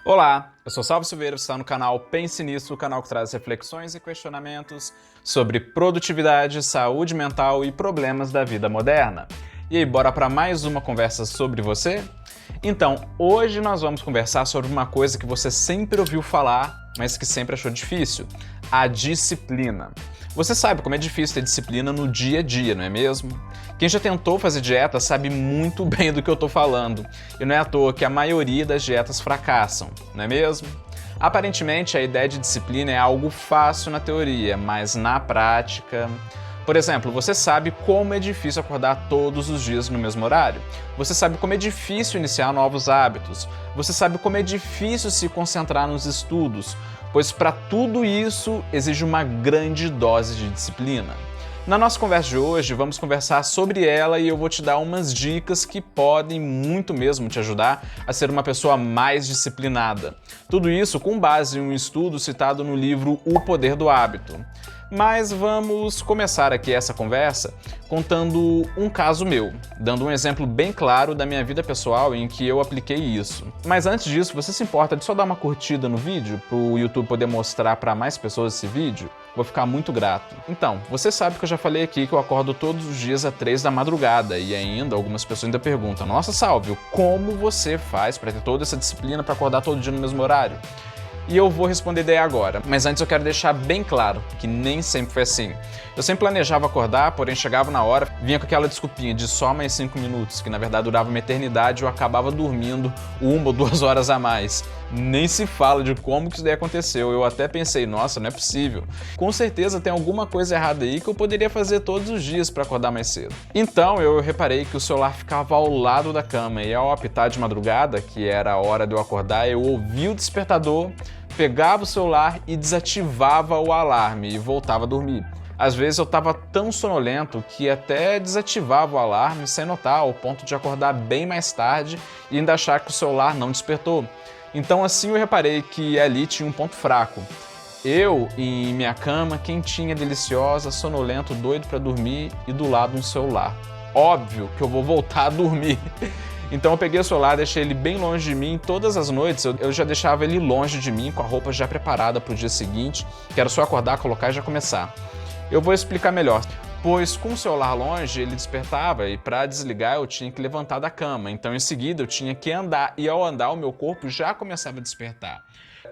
Olá, eu sou Salvo Silveira, você está no canal Pense Nisso, o canal que traz reflexões e questionamentos sobre produtividade, saúde mental e problemas da vida moderna. E aí, bora para mais uma conversa sobre você? Então, hoje nós vamos conversar sobre uma coisa que você sempre ouviu falar, mas que sempre achou difícil: a disciplina. Você sabe como é difícil ter disciplina no dia a dia, não é mesmo? Quem já tentou fazer dieta sabe muito bem do que eu estou falando, e não é à toa que a maioria das dietas fracassam, não é mesmo? Aparentemente, a ideia de disciplina é algo fácil na teoria, mas na prática... Por exemplo, você sabe como é difícil acordar todos os dias no mesmo horário. Você sabe como é difícil iniciar novos hábitos. Você sabe como é difícil se concentrar nos estudos, pois para tudo isso exige uma grande dose de disciplina. Na nossa conversa de hoje, vamos conversar sobre ela e eu vou te dar umas dicas que podem muito mesmo te ajudar a ser uma pessoa mais disciplinada. Tudo isso com base em um estudo citado no livro O Poder do Hábito. Mas vamos começar aqui essa conversa contando um caso meu, dando um exemplo bem claro da minha vida pessoal em que eu apliquei isso. Mas antes disso, você se importa de só dar uma curtida no vídeo para o YouTube poder mostrar para mais pessoas esse vídeo? Vou ficar muito grato. Então, você sabe que eu já falei aqui que eu acordo todos os dias às 3 da madrugada e ainda algumas pessoas ainda perguntam: nossa, Salvio, como você faz para ter toda essa disciplina para acordar todo dia no mesmo horário? E eu vou responder daí agora, mas antes eu quero deixar bem claro que nem sempre foi assim. Eu sempre planejava acordar, porém chegava na hora, vinha com aquela desculpinha de só mais 5 minutos, que na verdade durava uma eternidade e eu acabava dormindo 1 ou 2 horas a mais. Nem se fala de como que isso daí aconteceu, eu até pensei, nossa, não é possível. Com certeza tem alguma coisa errada aí que eu poderia fazer todos os dias para acordar mais cedo. Então eu reparei que o celular ficava ao lado da cama e ao apitar de madrugada, que era a hora de eu acordar, eu ouvia o despertador, pegava o celular e desativava o alarme e voltava a dormir. Às vezes eu estava tão sonolento que até desativava o alarme sem notar, ao ponto de acordar bem mais tarde e ainda achar que o celular não despertou. Então assim eu reparei que ali tinha um ponto fraco. Eu em minha cama, quentinha, deliciosa, sonolento, doido para dormir e do lado um celular. Óbvio que eu vou voltar a dormir. Então eu peguei o celular, deixei ele bem longe de mim. Todas as noites eu já deixava ele longe de mim, com a roupa já preparada para o dia seguinte, que era só acordar, colocar e já começar. Eu vou explicar melhor, pois com o celular longe ele despertava e para desligar eu tinha que levantar da cama. Então em seguida eu tinha que andar e ao andar o meu corpo já começava a despertar.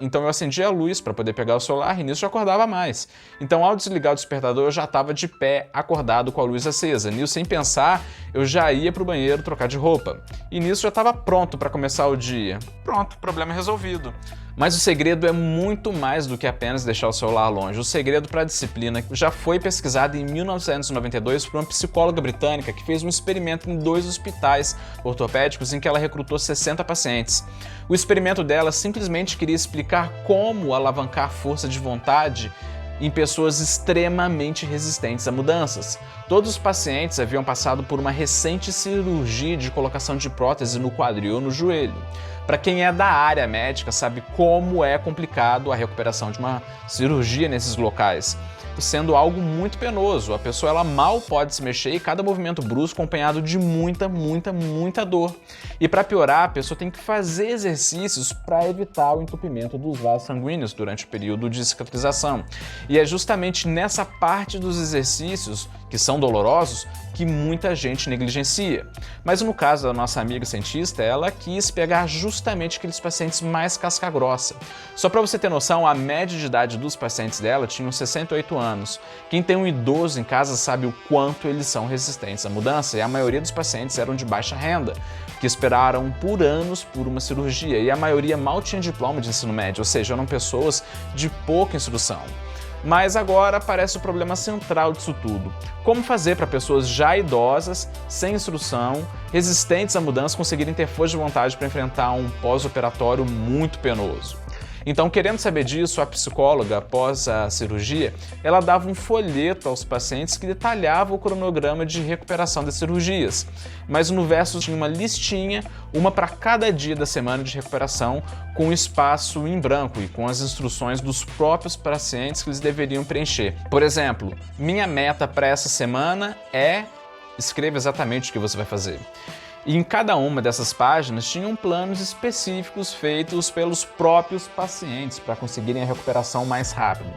Então eu acendia a luz para poder pegar o celular e nisso eu acordava mais. Então ao desligar o despertador eu já estava de pé, acordado com a luz acesa. Nisso sem pensar eu já ia para o banheiro trocar de roupa. E nisso já estava pronto para começar o dia. Pronto, problema resolvido. Mas o segredo é muito mais do que apenas deixar o celular longe. O segredo para a disciplina já foi pesquisado em 1992 por uma psicóloga britânica que fez um experimento em 2 hospitais ortopédicos em que ela recrutou 60 pacientes. O experimento dela simplesmente queria explicar como alavancar força de vontade em pessoas extremamente resistentes a mudanças. Todos os pacientes haviam passado por uma recente cirurgia de colocação de prótese no quadril ou no joelho. Para quem é da área médica sabe como é complicado a recuperação de uma cirurgia nesses locais, sendo algo muito penoso. A pessoa ela mal pode se mexer e cada movimento brusco acompanhado de muita dor. E para piorar, a pessoa tem que fazer exercícios para evitar o entupimento dos vasos sanguíneos durante o período de cicatrização. E é justamente nessa parte dos exercícios, que são dolorosos, que muita gente negligencia. Mas no caso da nossa amiga cientista, ela quis pegar justamente aqueles pacientes mais casca-grossa. Só para você ter noção, a média de idade dos pacientes dela tinha 68 anos. Quem tem um idoso em casa sabe o quanto eles são resistentes à mudança, e a maioria dos pacientes eram de baixa renda, que esperaram por anos por uma cirurgia, e a maioria mal tinha diploma de ensino médio, ou seja, eram pessoas de pouca instrução. Mas agora aparece o problema central disso tudo. Como fazer para pessoas já idosas, sem instrução, resistentes à mudança, conseguirem ter força de vontade para enfrentar um pós-operatório muito penoso? Então, querendo saber disso, a psicóloga, após a cirurgia, ela dava um folheto aos pacientes que detalhava o cronograma de recuperação das cirurgias. Mas no verso tinha uma listinha, uma para cada dia da semana de recuperação, com espaço em branco e com as instruções dos próprios pacientes que eles deveriam preencher. Por exemplo, minha meta para essa semana é... Escreva exatamente o que você vai fazer. E em cada uma dessas páginas tinham planos específicos feitos pelos próprios pacientes para conseguirem a recuperação mais rápido.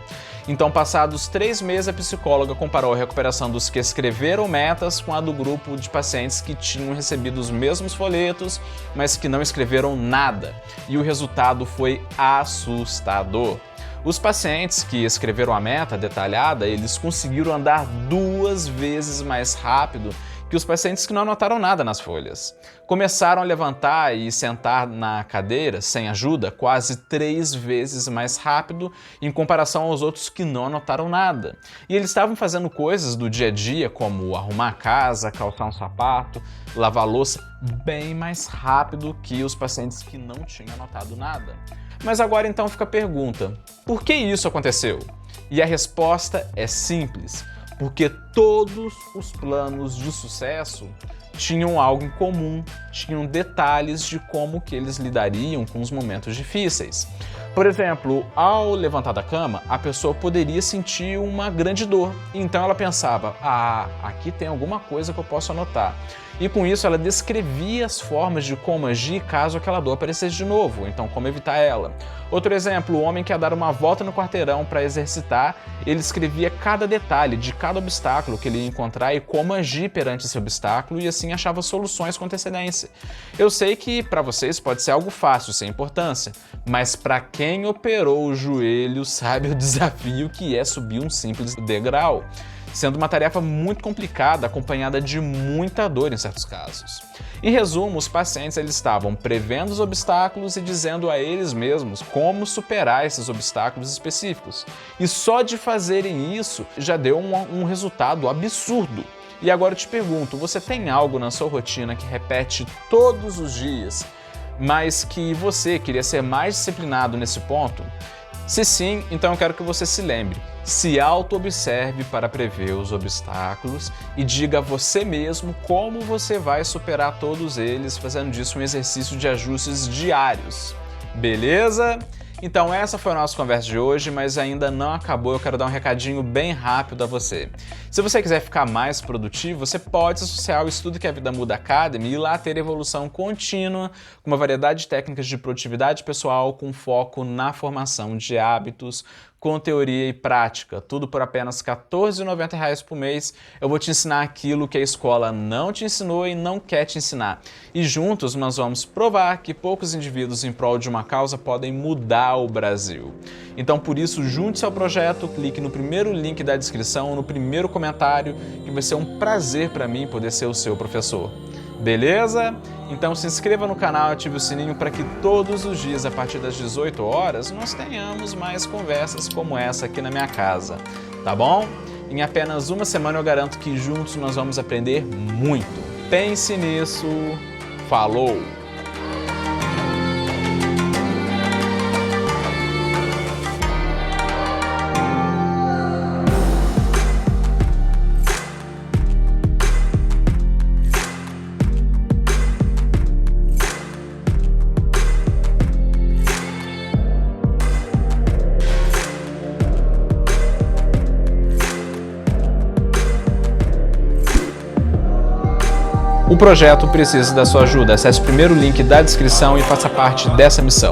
Então, passados 3 meses, a psicóloga comparou a recuperação dos que escreveram metas com a do grupo de pacientes que tinham recebido os mesmos folhetos, mas que não escreveram nada. E o resultado foi assustador. Os pacientes que escreveram a meta detalhada, eles conseguiram andar 2 vezes mais rápido que os pacientes que não anotaram nada nas folhas. Começaram a levantar e sentar na cadeira, sem ajuda, quase 3 vezes mais rápido em comparação aos outros que não anotaram nada. E eles estavam fazendo coisas do dia a dia, como arrumar a casa, calçar um sapato, lavar a louça, bem mais rápido que os pacientes que não tinham anotado nada. Mas agora então fica a pergunta, por que isso aconteceu? E a resposta é simples. Porque todos os planos de sucesso tinham algo em comum, tinham detalhes de como que eles lidariam com os momentos difíceis. Por exemplo, ao levantar da cama, a pessoa poderia sentir uma grande dor. Então ela pensava, aqui tem alguma coisa que eu posso anotar. E com isso ela descrevia as formas de como agir caso aquela dor aparecesse de novo, então como evitar ela. Outro exemplo, o homem que ia dar uma volta no quarteirão para exercitar, ele escrevia cada detalhe de cada obstáculo que ele ia encontrar e como agir perante esse obstáculo e assim achava soluções com antecedência. Eu sei que para vocês pode ser algo fácil, sem importância, mas para quem operou o joelho sabe o desafio que é subir um simples degrau, sendo uma tarefa muito complicada, acompanhada de muita dor em certos casos. Em resumo, os pacientes eles estavam prevendo os obstáculos e dizendo a eles mesmos como superar esses obstáculos específicos. E só de fazerem isso já deu um resultado absurdo. E agora eu te pergunto, você tem algo na sua rotina que repete todos os dias, mas que você queria ser mais disciplinado nesse ponto? Se sim, então eu quero que você se lembre. Se auto-observe para prever os obstáculos e diga a você mesmo como você vai superar todos eles, fazendo disso um exercício de ajustes diários. Beleza? Então essa foi a nossa conversa de hoje, mas ainda não acabou, eu quero dar um recadinho bem rápido a você. Se você quiser ficar mais produtivo, você pode se associar ao Estudo que a Vida Muda Academy e ir lá ter evolução contínua, com uma variedade de técnicas de produtividade pessoal com foco na formação de hábitos, com teoria e prática, tudo por apenas R$ 14,90 por mês. Eu vou te ensinar aquilo que a escola não te ensinou e não quer te ensinar. E juntos nós vamos provar que poucos indivíduos em prol de uma causa podem mudar o Brasil. Então por isso, junte-se ao projeto, clique no primeiro link da descrição, no primeiro comentário, que vai ser um prazer para mim poder ser o seu professor. Beleza? Então se inscreva no canal e ative o sininho para que todos os dias, a partir das 18 horas, nós tenhamos mais conversas como essa aqui na minha casa, tá bom? Em apenas uma semana eu garanto que juntos nós vamos aprender muito. Pense nisso. Falou! O projeto precisa da sua ajuda. Acesse o primeiro link da descrição e faça parte dessa missão.